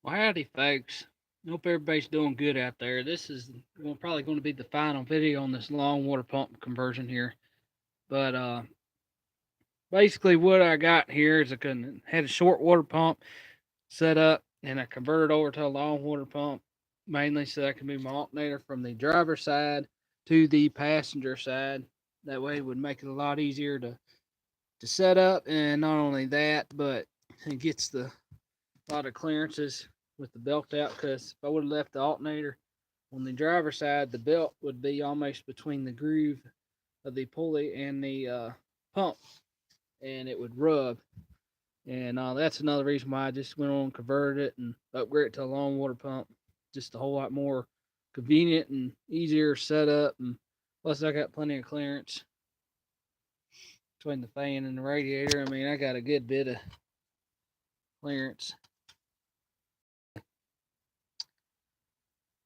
Well, howdy, folks. Hope everybody's doing good out there. This is probably going to be the final video on this long water pump conversion here. But basically, what I got here is had a short water pump set up, and I converted over to a long water pump mainly so I can move my alternator from the driver's side to the passenger side. That way, it would make it a lot easier to set up, and not only that, but it gets a lot of clearances with the belt out. Because if I would have left the alternator on the driver's side, the belt would be almost between the groove of the pulley and the pump, and it would rub. And that's another reason why I just went on and converted it and upgraded it to a long water pump. Just a whole lot more convenient and easier setup. And plus, I got plenty of clearance between the fan and the radiator. I mean, I got a good bit of clearance.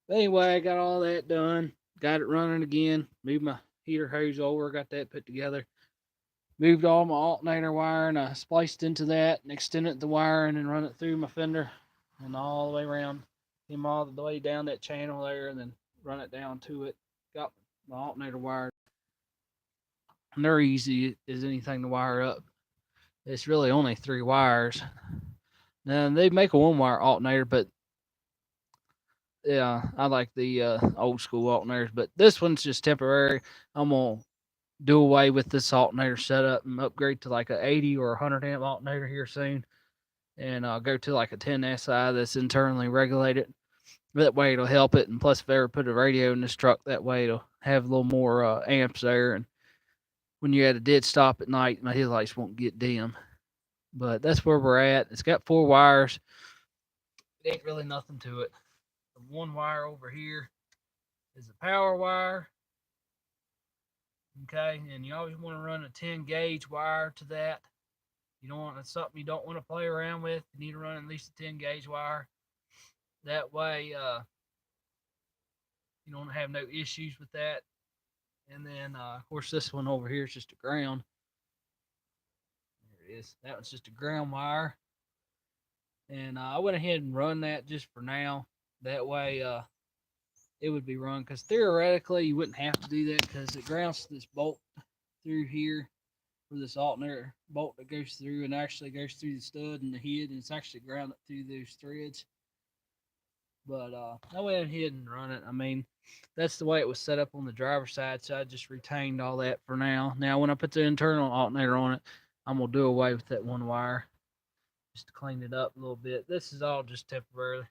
But anyway, I got all that done. Got it running again. Moved my heater hose over. Got that put together. Moved all my alternator wire and I spliced into that and extended the wire and then run it through my fender and all the way around. Came all the way down that channel there and then run it down to it. Got my alternator wire. And they're easy as anything to wire up. It's really only 3 wires. Now they make a 1 wire alternator, but yeah, I like the old school alternators. But this one's just temporary. I'm gonna do away with this alternator setup and upgrade to like a 80 or 100 amp alternator here soon, and I'll go to like a 10 SI that's internally regulated. That way it'll help it, and plus if I ever put a radio in this truck, that way it'll have a little more amps there. And when you're at a dead stop at night, my headlights won't get dim. But that's where we're at. It's got 4 wires. It ain't really nothing to it. The 1 wire over here is a power wire. Okay, and you always want to run a 10 gauge wire to that. You don't want, it's something you don't want to play around with. You need to run at least a 10 gauge wire. That way, you don't have no issues with that. And then, of course, this one over here is just a ground. There it is. That one's just a ground wire. And I went ahead and run that just for now. That way, it would be run. Because theoretically, you wouldn't have to do that because it grounds this bolt through here for this alternator bolt that goes through and actually goes through the stud and the head, and it's actually grounded through those threads. But I went ahead and run it. I mean, that's the way it was set up on the driver's side, so I just retained all that for now. Now, when I put the internal alternator on it, I'm gonna do away with that 1 wire just to clean it up a little bit. This is all just temporary.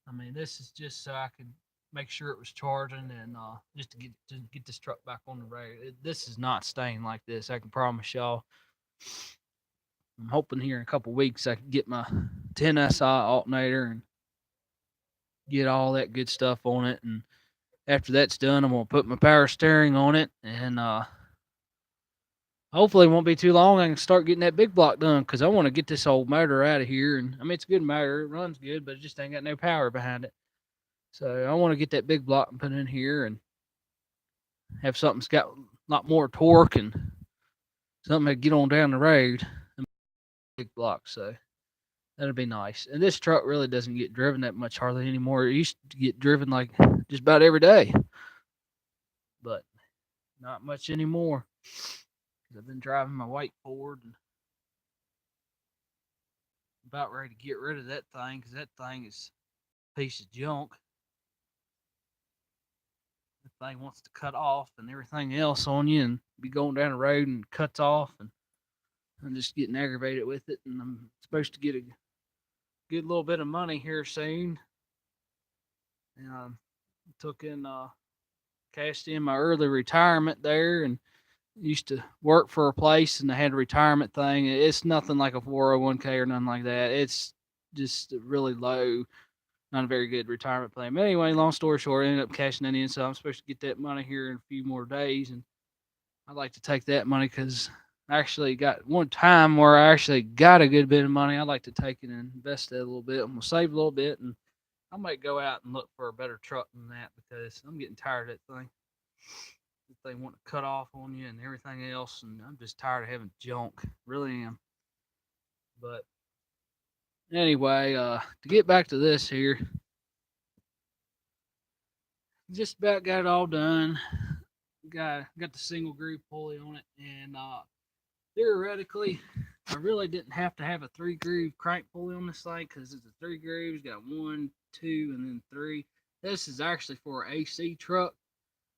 I mean, this is just so I could make sure it was charging and just to get this truck back on the road. This is not staying like this. I can promise y'all. I'm hoping here in a couple weeks I can get my 10 SI alternator and get all that good stuff on it. And after that's done, I'm gonna put my power steering on it, and hopefully it won't be too long. I can start getting that big block done because I want to get this old motor out of here. And I mean, it's a good motor, it runs good, but it just ain't got no power behind it. So I want to get that big block and put in here and have something that's got a lot more torque and something that get on down the road. Big block, so that'd be nice. And this truck really doesn't get driven that much hardly anymore. It used to get driven like just about every day, but not much anymore. Because I've been driving my white Ford and about ready to get rid of that thing because that thing is a piece of junk. The thing wants to cut off and everything else on you and be going down the road and cuts off, and I'm just getting aggravated with it. And I'm supposed to get a good little bit of money here soon. And I took in, cashed in my early retirement there and used to work for a place and I had a retirement thing. It's nothing like a 401k or nothing like that. It's just really low, not a very good retirement plan. But anyway, long story short, I ended up cashing that in. So I'm supposed to get that money here in a few more days. And I'd like to take that money because I actually got one time where I actually got a good bit of money. I'd like to take it and invest it a little bit. I'm going to save a little bit and I might go out and look for a better truck than that because I'm getting tired of that thing. They want to cut off on you and everything else, and I'm just tired of having junk. Really am. But Anyway, to get back to this here, just about got it all done. Got the single groove pulley on it, and theoretically, I really didn't have to have a 3-groove crank pulley on this thing because it's a 3 grooves. Got 1, 2, and then 3. This is actually for an AC truck.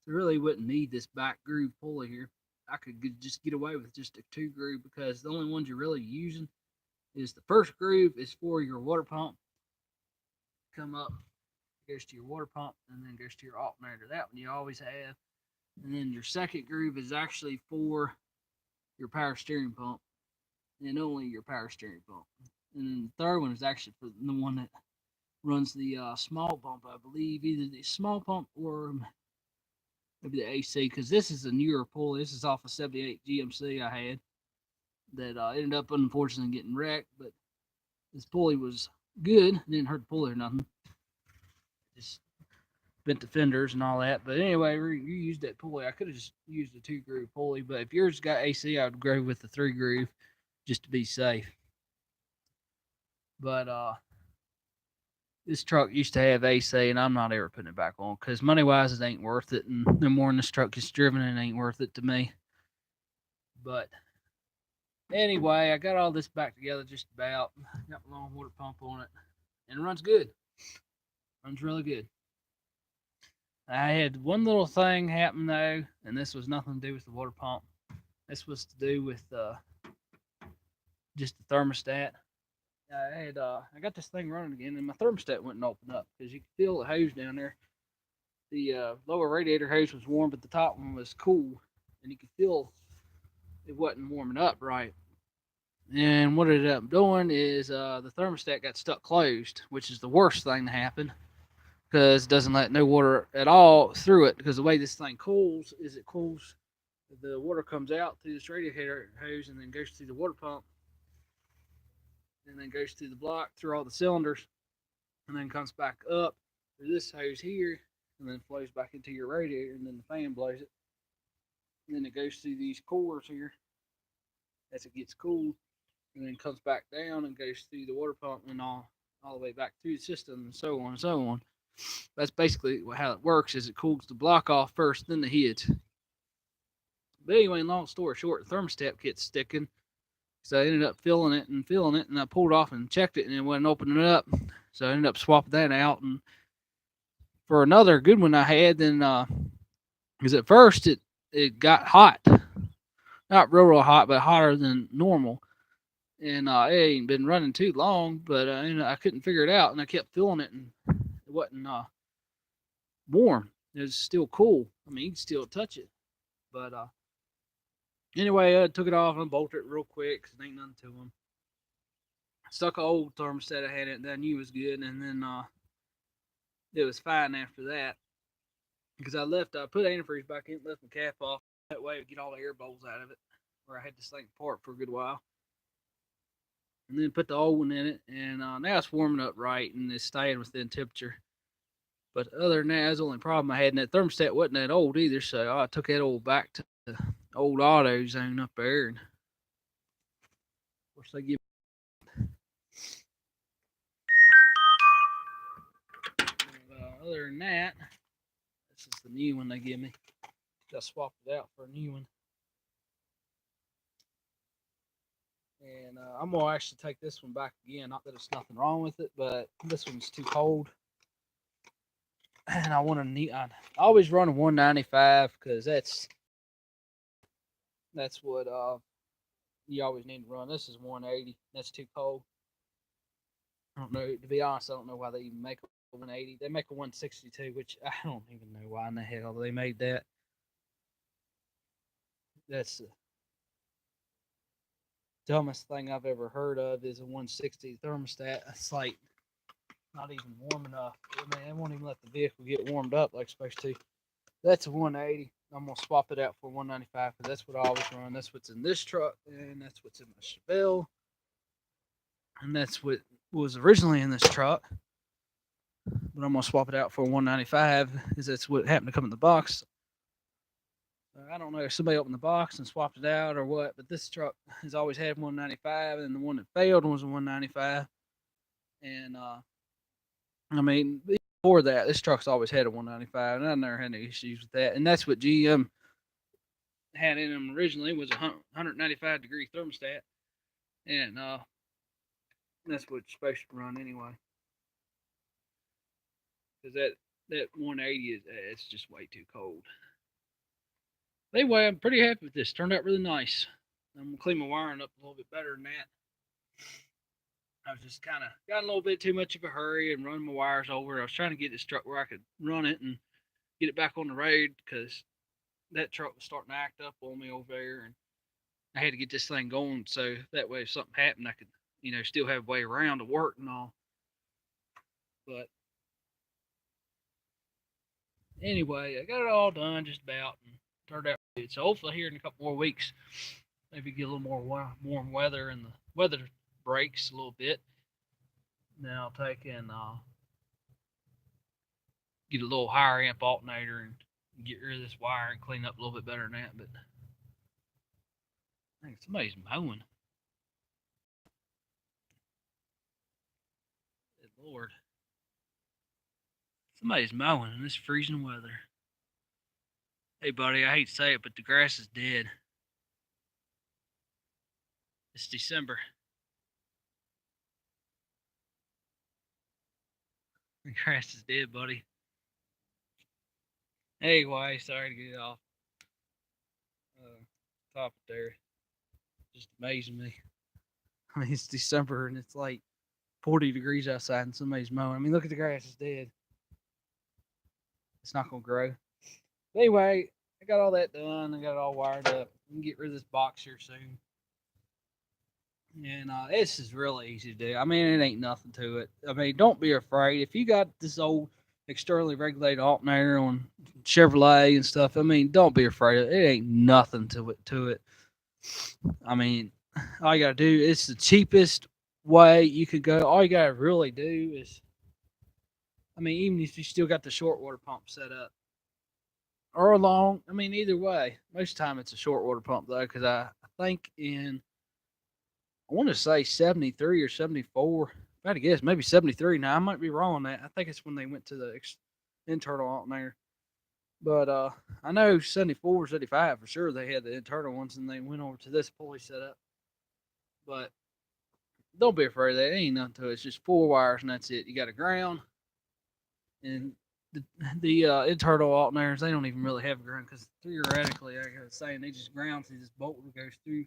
So really wouldn't need this back groove pulley here. I could just get away with just a 2-groove because the only ones you're really using is the first groove is for your water pump. Come up, goes to your water pump, and then goes to your alternator. That one you always have. And then your second groove is actually for your power steering pump, and only your power steering pump. And then the third one is actually for the one that runs the small pump, I believe, either the small pump or maybe the AC, because this is a newer pulley. This is off a 78 GMC I had that ended up unfortunately getting wrecked, but this pulley was good. Didn't hurt the pulley or nothing. Just bent the fenders and all that. But anyway, you used that pulley. I could have just used a 2-groove pulley, but if yours got AC, I would go with the 3-groove just to be safe. But this truck used to have AC, and I'm not ever putting it back on because money wise, it ain't worth it. And the more this truck gets driven, it ain't worth it to me. But anyway, I got all this back together just about. Got my long water pump on it, and it runs good. Runs really good. I had one little thing happen though, and this was nothing to do with the water pump. This was to do with just the thermostat. I got this thing running again, and my thermostat wouldn't open up because you could feel the hose down there. The lower radiator hose was warm, but the top one was cool, and you could feel it wasn't warming up right. And what it ended up doing is the thermostat got stuck closed, which is the worst thing to happen because it doesn't let no water at all through it. Because the way this thing cools is it cools, the water comes out through this radiator hose and then goes through the water pump and then goes through the block through all the cylinders and then comes back up through this hose here and then flows back into your radiator and then the fan blows it. And then it goes through these cores here as it gets cooled and then comes back down and goes through the water pump and all the way back through the system and so on and so on. That's basically how it works is it cools the block off first, then the heads. But anyway, long story short, the thermostat gets sticking. So I ended up filling it, and I pulled it off and checked it, and it wasn't opening it up. So I ended up swapping that out, and for another good one I had, then because at first it got hot, not real hot, but hotter than normal, and it ain't been running too long, but I couldn't figure it out, and I kept filling it, and it wasn't warm. It was still cool. I mean, you can still touch it, but anyway, I took it off and bolted it real quick because it ain't nothing to them. Stuck an old thermostat I had it that I knew was good, and then it was fine after that because I put antifreeze back in, left the cap off. That way, I get all the air bubbles out of it, where I had this thing apart for a good while. And then put the old one in it, and now it's warming up right, and it's staying within temperature. But other than that, that's the only problem I had. And that thermostat wasn't that old either, so I took that old back to the old AutoZone up there, and of course they give. Other than that, this is the new one they give me. I swapped it out for a new one. And I'm going to actually take this one back again. Not that there's nothing wrong with it, but this one's too cold. And I want to need. I always run a 195 because that's what you always need to run. This is 180. That's too cold. I don't know. To be honest, I don't know why they even make a 180. They make a 162, which I don't even know why in the hell they made that. That's the dumbest thing I've ever heard of is a 160 thermostat. It's like not even warm enough. I mean, it won't even let the vehicle get warmed up like it's supposed to. That's a 180. I'm gonna swap it out for 195 because that's what I always run. That's what's in this truck, and that's what's in my Chevelle, and that's what was originally in this truck. But I'm gonna swap it out for 195 because that's what happened to come in the box. I don't know if somebody opened the box and swapped it out or what, but this truck has always had 195, and the one that failed was a 195. And I mean, before that, this truck's always had a 195, and I never had any issues with that. And that's what GM had in them originally, was a 195-degree thermostat, and that's what it's supposed to run anyway. Because that 180 is, it's just way too cold. Anyway, I'm pretty happy with this. Turned out really nice. I'm gonna clean my wiring up a little bit better than that. I was just kind of got a little bit too much of a hurry and running my wires over. I was trying to get this truck where I could run it and get it back on the road, because that truck was starting to act up on me over there, and I had to get this thing going so that way if something happened, I could, still have a way around to work and all. But anyway, I got it all done just about, and turned out good. So hopefully here in a couple more weeks, maybe get a little more warm weather and the weather breaks a little bit. Then I'll take and get a little higher amp alternator and get rid of this wire and clean up a little bit better than that. But I think somebody's mowing. Good Lord. Somebody's mowing in this freezing weather. Hey, buddy, I hate to say it, but the grass is dead. It's December. The grass is dead, buddy. Anyway, sorry to get off topic there. Just amazing me. I mean, it's December and it's like 40 degrees outside and somebody's mowing. I mean, look at the grass, it's dead. It's not going to grow. But anyway, I got all that done. I got it all wired up. I can get rid of this box here soon. And this is really easy to do. I mean, it ain't nothing to it. I mean, don't be afraid. If you got this old externally regulated alternator on Chevrolet and stuff, I mean, don't be afraid. It ain't nothing to it. I mean, all you gotta do, it's the cheapest way you could go. All you gotta really do is, I mean, even if you still got the short water pump set up or a long, I mean, either way, most of the time it's a short water pump though, because I think I want to say 73 or 74. If I had to guess, maybe 73. Now I might be wrong on that. I think it's when they went to the internal alternator. But I know 74, 75 for sure. They had the internal ones, and they went over to this pulley setup. But don't be afraid of that. It ain't nothing to it. It's just 4 wires, and that's it. You got a ground, and the internal alternators, they don't even really have a ground, because theoretically, like I was saying, they just ground through this bolt that goes through,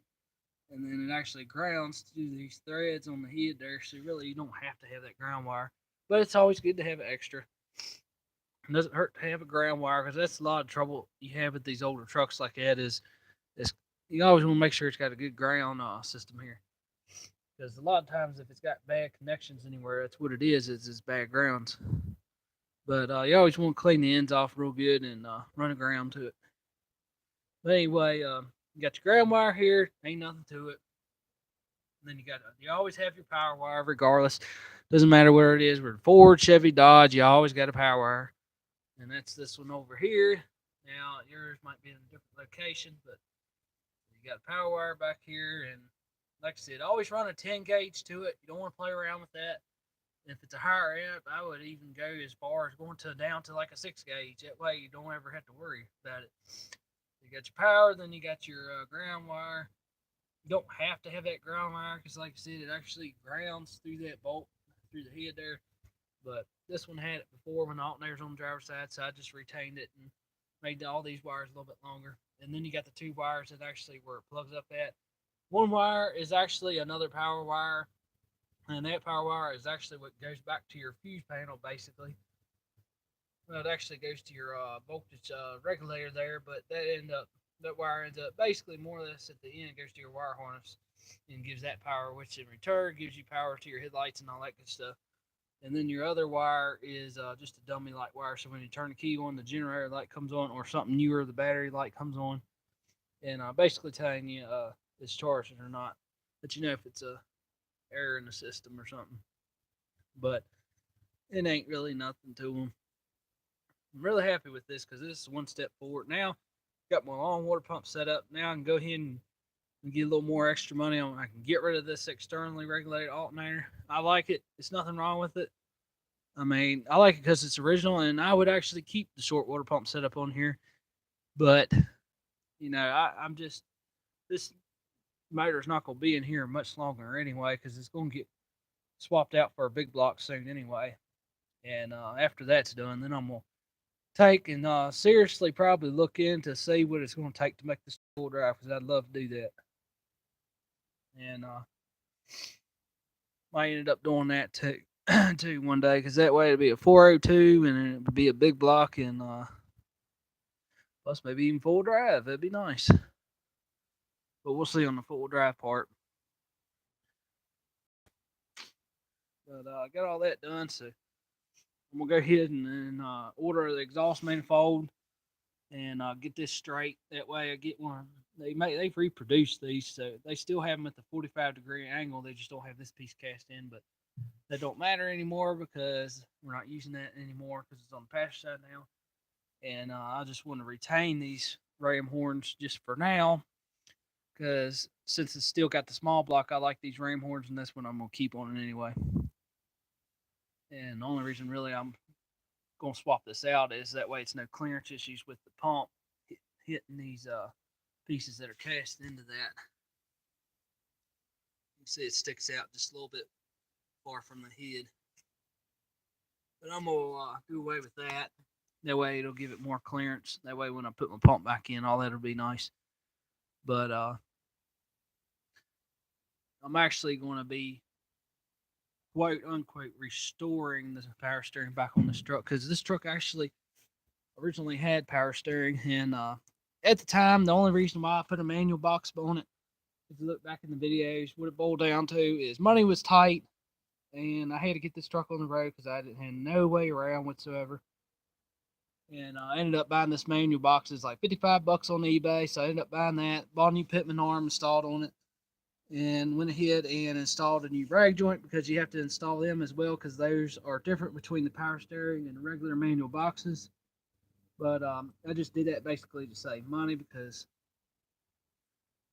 and then it actually grounds through these threads on the head there. So really, you don't have to have that ground wire, but it's always good to have extra. It doesn't hurt to have a ground wire, because that's a lot of trouble you have with these older trucks like that. Is you always want to make sure it's got a good ground system here, because a lot of times if it's got bad connections anywhere, that's what it is. It's bad grounds. But you always want to clean the ends off real good and run a ground to it. But anyway, you got your ground wire here. Ain't nothing to it. And then you always have your power wire regardless. Doesn't matter where it is. We're Ford, Chevy, Dodge. You always got a power wire. And that's this one over here. Now yours might be in a different location, but you got a power wire back here. And like I said, always run a 10 gauge to it. You don't want to play around with that. If it's a higher amp, I would even go as far as going down to like a 6 gauge. That way you don't ever have to worry about it. You got your power, then you got your ground wire. You don't have to have that ground wire, because like I said, it actually grounds through that bolt, through the head there. But this one had it before when the alternator's on the driver's side, so I just retained it and made all these wires a little bit longer. And then you got the 2 wires that actually where it plugs up at. One wire is actually another power wire, and that power wire is actually what goes back to your fuse panel, basically. Well, it actually goes to your voltage regulator there, but that wire ends up basically more or less at the end. It goes to your wire harness and gives that power, which in return gives you power to your headlights and all that good stuff. And then your other wire is just a dummy light wire. So when you turn the key on, the generator light comes on, or something newer, the battery light comes on, and basically telling you it's charging or not. Let you know if it's a error in the system or something. But it ain't really nothing to them. I'm really happy with this, because this is one step forward. Now, got my long water pump set up. Now I can go ahead and and get a little more extra money on. I can get rid of this externally regulated alternator. I like it. It's nothing wrong with it. I mean, I like it because it's original, and I would actually keep the short water pump setup on here. But I'm just this motor's not going to be in here much longer anyway because it's going to get swapped out for a big block soon anyway. And after that's done, then I'm gonna take and seriously probably look into see what it's going to take to make this full drive because I'd love to do that. And I ended up doing that too, too one day because that way it'd be a 402 and it would be a big block and plus maybe even full drive. That'd be nice. But we'll see on the full drive part. But I got all that done, so I'm gonna go ahead and order the exhaust manifold and get this straight. That way, I get one. They've reproduced these, so they still have them at the 45-degree angle. They just don't have this piece cast in, but that don't matter anymore because we're not using that anymore because it's on the passenger side now. And I just want to retain these ram horns just for now because since it's still got the small block, I like these ram horns, and that's what I'm gonna keep on it anyway. And the only reason really I'm gonna swap this out is that way it's no clearance issues with the pump hitting these pieces that are cast into that. You can see it sticks out just a little bit far from the head. But I'm gonna do away with that. That way it'll give it more clearance. That way when I put my pump back in, all that'll be nice. But I'm actually going to be quote unquote restoring the power steering back on this truck because this truck actually originally had power steering, and at the time the only reason why I put a manual box on it, if you look back in the videos, what it boiled down to is money was tight and I had to get this truck on the road because I didn't have no way around whatsoever. And I ended up buying this manual box. It's like $55 on eBay, so I ended up buying that. Bought a new pitman arm installed on it, and went ahead and installed a new brake joint because you have to install them as well because those are different between the power steering and the regular manual boxes. But I just did that basically to save money because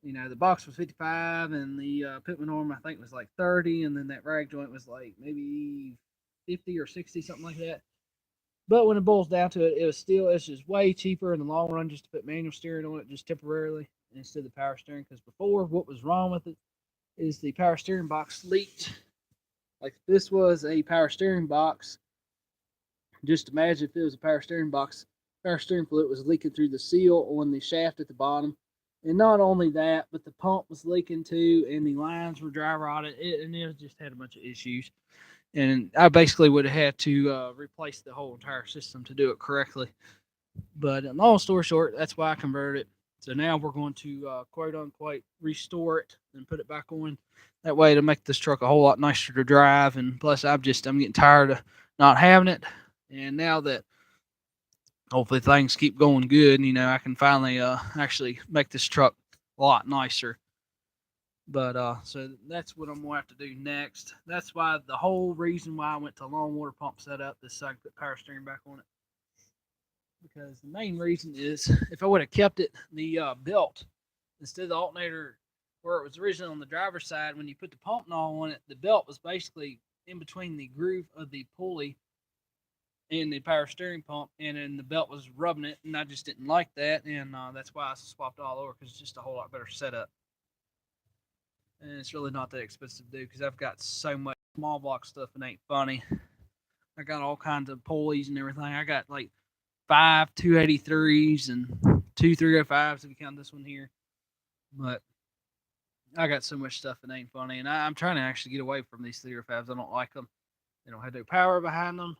the box was 55 and the pitman arm I think was like 30, and then that brake joint was like maybe 50 or 60, something like that. But when it boils down to it, it's just way cheaper in the long run just to put manual steering on it just temporarily instead of power steering. Because before, what was wrong with it is the power steering box leaked. Like if this was a power steering box, just imagine if it was a power steering box. Power steering fluid was leaking through the seal on the shaft at the bottom. And not only that, but the pump was leaking too, and the lines were dry rotted, and it just had a bunch of issues. And I basically would have had to replace the whole entire system to do it correctly. But long story short, that's why I converted it. So now we're going to quote unquote restore it and put it back on. That way to make this truck a whole lot nicer to drive. And plus, I'm getting tired of not having it. And now that hopefully things keep going good, I can finally actually make this truck a lot nicer. But so that's what I'm gonna have to do next. That's why the whole reason why I went to long water pump setup this so I can put power steering back on it. Because the main reason is if I would have kept it the belt instead of the alternator where it was originally on the driver's side, when you put the pump knob on it, the belt was basically in between the groove of the pulley and the power steering pump, and then the belt was rubbing it, and I just didn't like that, and that's why I swapped all over because it's just a whole lot better setup. And it's really not that expensive to do because I've got so much small block stuff and ain't funny. I got all kinds of pulleys and everything. I got like 5 283s and 2 305s if you count this one here. But I got so much stuff that ain't funny, and I'm trying to actually get away from these 305s. I don't like them. They don't have no power behind them.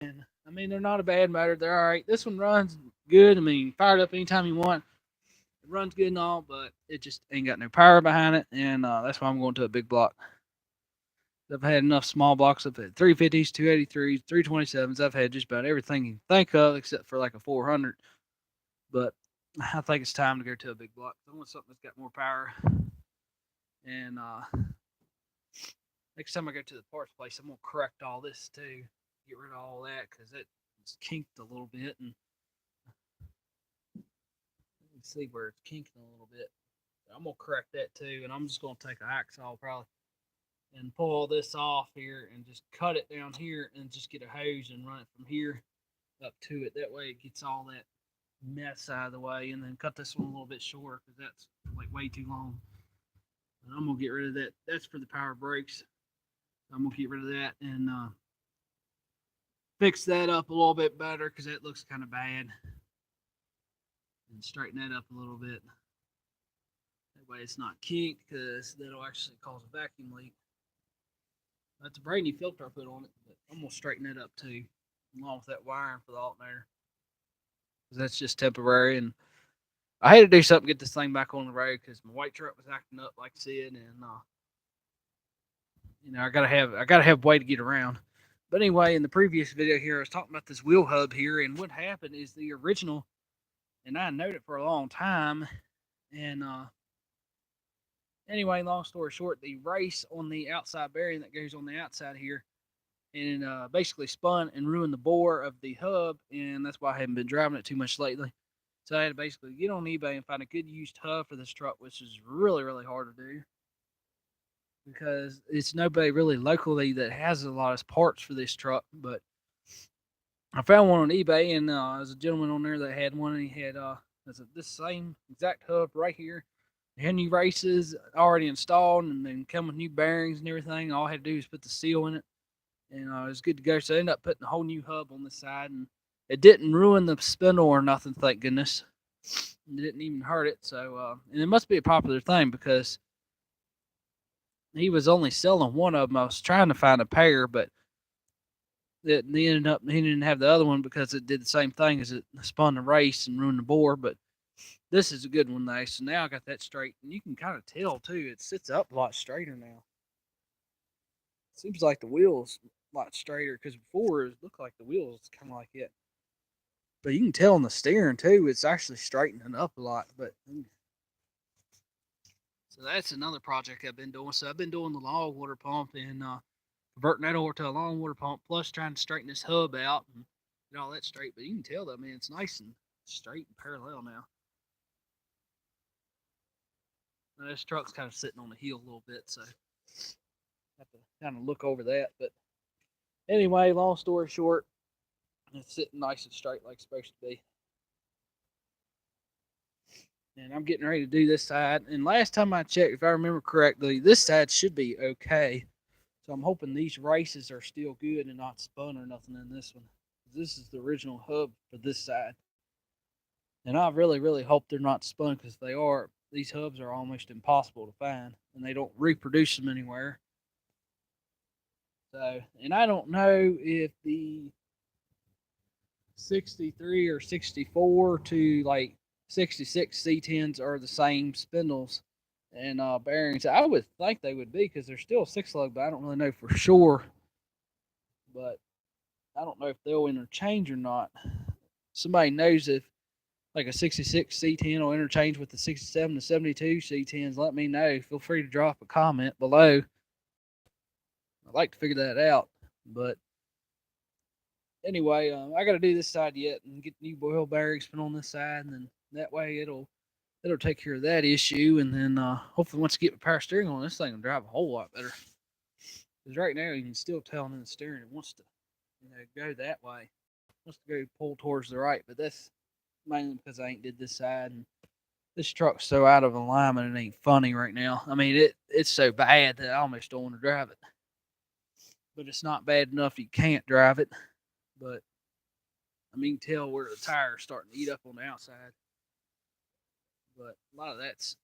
And I mean, they're not a bad motor. They're all right. This one runs good. I mean, fire it up anytime you want. It runs good and all, but it just ain't got no power behind it, and that's why I'm going to a big block. I've had enough small blocks. I've had 350s, 283s, 327s. I've had just about everything you can think of except for like a 400. But I think it's time to go to a big block. I want something that's got more power. And next time I go to the parts place, I'm going to correct all this too. Get rid of all that because it's kinked a little bit. And can see where it's kinking a little bit. I'm gonna correct that too, and I'm just gonna take a hacksaw probably and pull all this off here and just cut it down here and just get a hose and run it from here up to it. That way it gets all that mess out of the way, and then cut this one a little bit short because that's like way too long. And I'm gonna get rid of that. That's for the power brakes. I'm gonna get rid of that and fix that up a little bit better because that looks kind of bad, and straighten that up a little bit. That way it's not kinked because that'll actually cause a vacuum leak. That's a brand new filter I put on it, but I'm gonna straighten that up too, along with that wiring for the alternator, because that's just temporary. And I had to do something to get this thing back on the road because my white truck was acting up like I said, and I gotta have a way to get around. But anyway, in the previous video here, I was talking about this wheel hub here, and what happened is the original, and I known it for a long time, and anyway, long story short, the race on the outside bearing that goes on the outside here, and basically spun and ruined the bore of the hub, and that's why I haven't been driving it too much lately. So I had to basically get on eBay and find a good used hub for this truck, which is really, really hard to do because it's nobody really locally that has a lot of parts for this truck. But I found one on eBay, and there's a gentleman on there that had one, and he had this same exact hub right here. They had new races already installed, and then come with new bearings and everything. All I had to do was put the seal in it, and it was good to go. So I ended up putting a whole new hub on the side, and it didn't ruin the spindle or nothing, thank goodness. It didn't even hurt it. So, and it must be a popular thing because he was only selling one of them. I was trying to find a pair, but he didn't have the other one because it did the same thing as it spun the race and ruined the bore. But this is a good one though. So now I got that straight, and you can kind of tell too. It sits up a lot straighter now. Seems like the wheels a lot straighter because before it looked like the wheels kind of like it. But you can tell on the steering too, it's actually straightening up a lot. But so that's another project I've been doing. So I've been doing the long water pump and converting that over to a long water pump, plus trying to straighten this hub out and get all that straight. But you can tell though, man, it's nice and straight and parallel now. Now this truck's kind of sitting on the hill a little bit, so I have to kind of look over that. But anyway, long story short, it's sitting nice and straight like it's supposed to be. And I'm getting ready to do this side. And last time I checked, if I remember correctly, this side should be okay. So I'm hoping these races are still good and not spun or nothing in this one. This is the original hub for this side. And I really, really hope they're not spun because if they are, these hubs are almost impossible to find and they don't reproduce them anywhere. So, and I don't know if the 63 or 64 to like 66 C10s are the same spindles and bearings. I would think they would be because they're still 6-lug, but I don't really know for sure. But I don't know if they'll interchange or not. Somebody knows if like a 66 C10 will interchange with the 67 to 72 C10s, let me know. Feel free to drop a comment below. I'd like to figure that out. But anyway, I got to do this side yet and get new oil bearings put on this side, and then that way it'll take care of that issue. And then hopefully once I get my power steering on, this thing will drive a whole lot better. Because right now you can still tell in the steering it wants to go that way. It wants to go pull towards the right, but that's mainly because I ain't did this side, and this truck's so out of alignment it ain't funny right now. I mean it's so bad that I almost don't want to drive it. But it's not bad enough you can't drive it. But I mean, you can tell where the tire's starting to eat up on the outside. But a lot of that's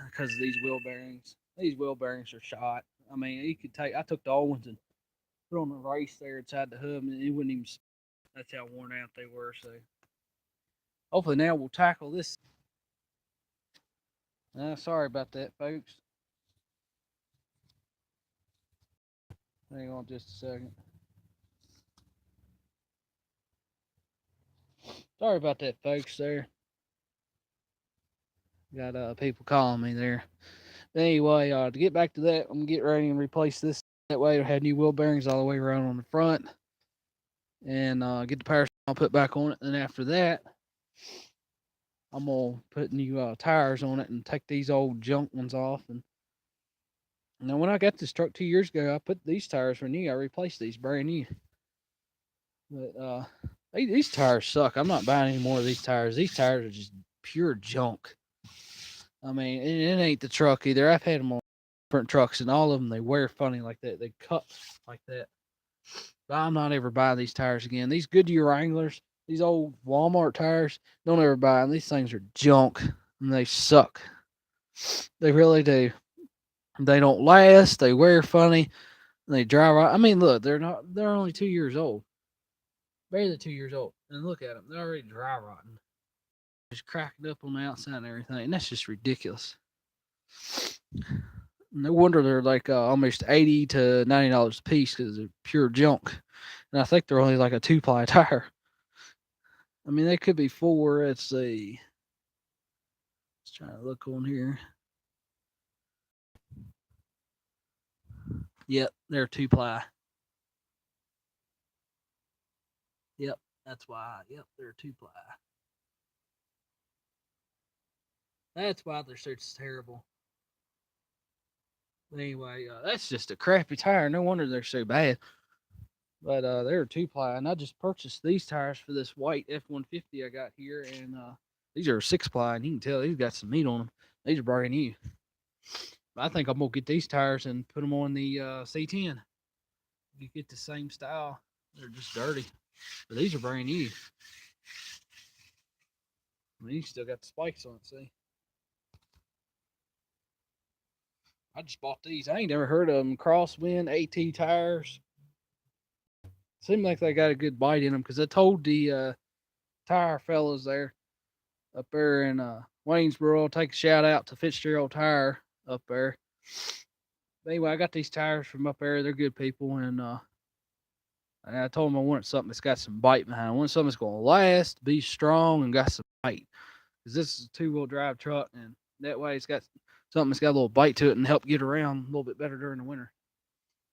because of these wheel bearings. These wheel bearings are shot. I mean, you could take. I took the old ones and put on the race there inside the hub, and it wouldn't even. That's how worn out they were. So hopefully now we'll tackle this. Sorry about that, folks. Hang on just a second. Sorry about that, folks. There got people calling me there. But anyway, to get back to that, I'm gonna get ready and replace this. That way, I'll have new wheel bearings all the way around on the front, and get the power I'll put back on it. And after that, I'm gonna put new tires on it and take these old junk ones off. And now, when I got this truck 2 years ago, I put these tires were new. I replaced these brand new. But these tires suck. I'm not buying any more of these tires. These tires are just pure junk. I mean, it ain't the truck either. I've had them on different trucks, and all of them they wear funny like that. They cut like that. But I'm not ever buying these tires again. These Goodyear Wranglers, these old Walmart tires, don't ever buy them. These things are junk and they suck. They really do. They don't last. They wear funny. And they dry rot. I mean, look, they're not. They're only 2 years old, barely 2 years old, and look at them. They're already dry rotting. Just cracking up on the outside and everything. And that's just ridiculous. No wonder they're like almost $80 to $90 a piece because they're pure junk. And I think they're only like a 2-ply tire. I mean, they could be 4. Let's see. Let's try to look on here. Yep, they're 2-ply. Yep, that's why. Yep, they're 2-ply. That's why they're such terrible. But anyway, that's just a crappy tire. No wonder they're so bad. But they're 2-ply, and I just purchased these tires for this white F-150 I got here, and these are 6-ply, and you can tell these got some meat on them. These are brand new. I think I'm gonna get these tires and put them on the C10. You get the same style. They're just dirty, but these are brand new. I mean, these still got the spikes on it. See, I just bought these. I ain't never heard of them. Crosswind AT tires. Seem like they got a good bite in them because I told the tire fellas there up there in Waynesboro, I'll take a shout out to Fitzgerald Tire up there. But anyway, I got these tires from up there. They're good people, and I told them I wanted something that's got some bite behind it. I want something that's going to last, be strong, and got some bite. Because this is a 2-wheel drive truck, and that way it's got something that's got a little bite to it and help get around a little bit better during the winter.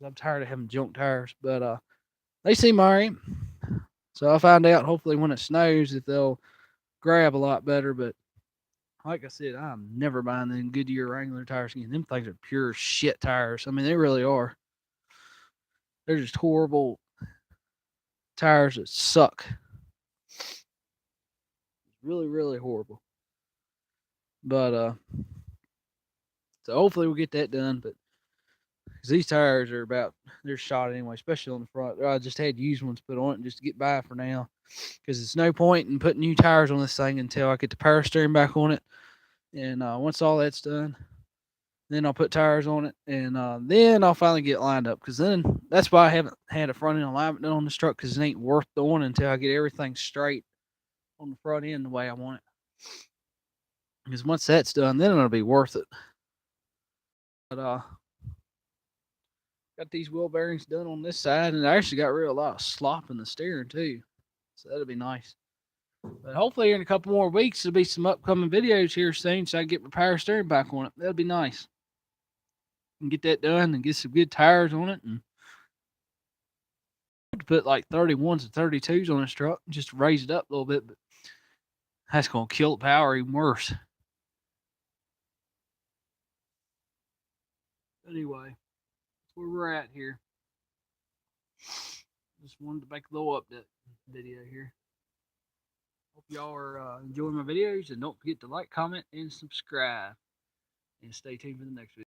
I'm tired of having junk tires, but they seem all right. So I'll find out hopefully when it snows if they'll grab a lot better. But like I said, I'm never buying them Goodyear Wrangler tires again. Them things are pure shit tires. I mean, they really are. They're just horrible tires that suck. Really, really horrible. But so hopefully we'll get that done. But because these tires are they're shot anyway, especially on the front. I just had used ones put on it just to get by for now. Because it's no point in putting new tires on this thing until I get the power steering back on it. And once all that's done, then I'll put tires on it, and then I'll finally get lined up. Because then that's why I haven't had a front end alignment done on this truck, because it ain't worth doing until I get everything straight on the front end the way I want it. Because once that's done, then it'll be worth it. But got these wheel bearings done on this side, and I actually got a lot of slop in the steering too, so that'll be nice. But hopefully in a couple more weeks there'll be some upcoming videos here soon, so I can get my power steering back on it. That'll be nice. And get that done and get some good tires on it, and put like 31s and 32s on this truck just to raise it up a little bit, but that's gonna kill the power even worse. Anyway, that's where we're at here. Just wanted to make a little update video here. Hope y'all are enjoying my videos, and don't forget to like, comment, and subscribe. And stay tuned for the next video.